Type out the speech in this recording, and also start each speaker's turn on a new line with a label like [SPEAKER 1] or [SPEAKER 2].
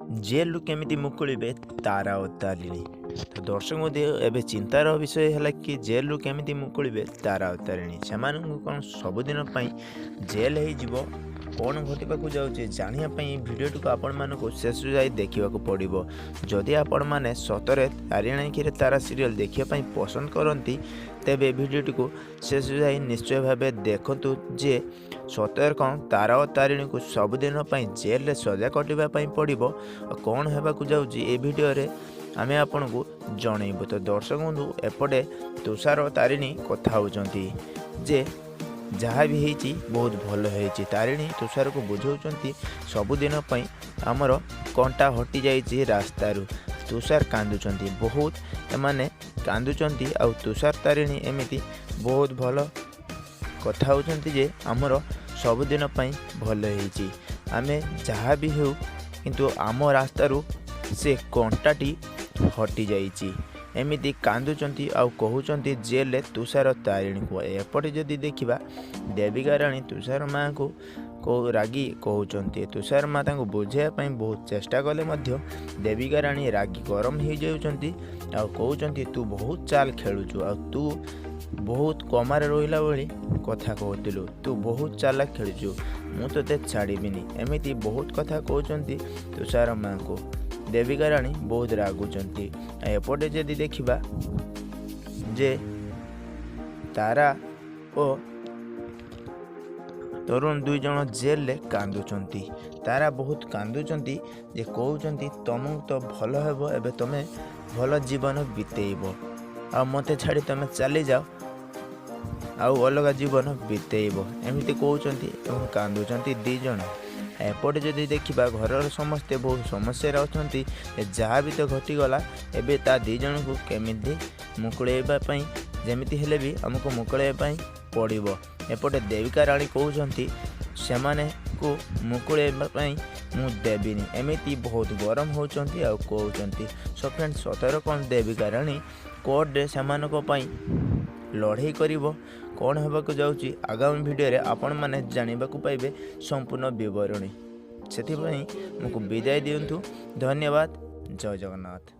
[SPEAKER 1] जेलु केमिति मुकुलिबे तारा और तारिणी। तो दर्शक मध्य एबे चिंतार विषय है कि जेलु केमिति मुकुलिबे तारा और तारिणी सेमानंकु कोन सबुदिन पई जेल हे जिवो कौन घटवाक जाऊे जानापी भिडटी को आपण मानक शेष जाए देखा पड़ो। जदि आपण मैंने सतरे तारिणी तारा सीरियल देखापी पसंद करती तेबे भिडटी को शेष जाए निश्चय भाव देखु जे सतर कौन तारा और तारिणी को सबुदिन जेल सजा कटापी पड़ो कौन होगा जाऊँगी भिडियो आम आपण को जनइबू। तो दर्शक बंधु एपटे तुषार और तारिणी कथा होती जे जहाँ भी होती बहुत भल होती। तारिणी तुषार को बुझाऊँ सबुदिन आमर कंटा हटि जाइए रास्तारू। तुषार कांदुंट बहुत एमाने कांदुंट आ तुषार तारिणी एमती बहुत भल कथा होती जे आमर सबुदिन भल होती आम जहाँ भी हो किंतु आम रास्तारू से कंटाटी हटि जाइए एमती कांदुंट आउ कहते जेल तुषार तारिणी को। एपटे जदि देखा देविका राणी तुषार माँ को रागी कहते तुषार माँ बुझाई बहुत चेष्टा कले देविका राणी रागी गरम हो जाती कहते तू बहुत चाल खेलुचु आ तू बहुत कमार रहा भाई कथा कहलु तू बहुत चालाक खेलुचु मु ते छाड़बीनी एमती बहुत कथा कहते तुषार माँ को। देविका राणी बहुत रागुंट। एपटे जदि देखा जे तारा और तरुण दुई जन जेल रे कांदुंट। तारा बहुत कांदुंट जे कहते तुमको तो भल हेब एबे तुमे भल जीवन बीतेब आ मते छाड़ी तुमे चली जाओ आउ अलग जीवन बीतेब एमती कहते कांदुंट दी जन। एपटे जदि देखा घर समस्ते बहुत समस्या अच्छा जहाँ भी तो घटीगला एबे ता दी जन को केमिति मुकुड़ाई जमीती हेले भी आमको मुकुड़ाई पड़ो। एपटे देविका राणी कहते से को मुकुड़ाई मु देविनी एमती बहुत गरम होती आ कहते। सो फ्रेंड्स सतर कौन देविका राणी कोर्टे से लड़ाई कर कौन होगा जाऊँगी आगामी भिडियो आपण मैंने जानवा पाइबे संपूर्ण विवरणी। से मुझे विदाय दिंतु। धन्यवाद। जय जगन्नाथ।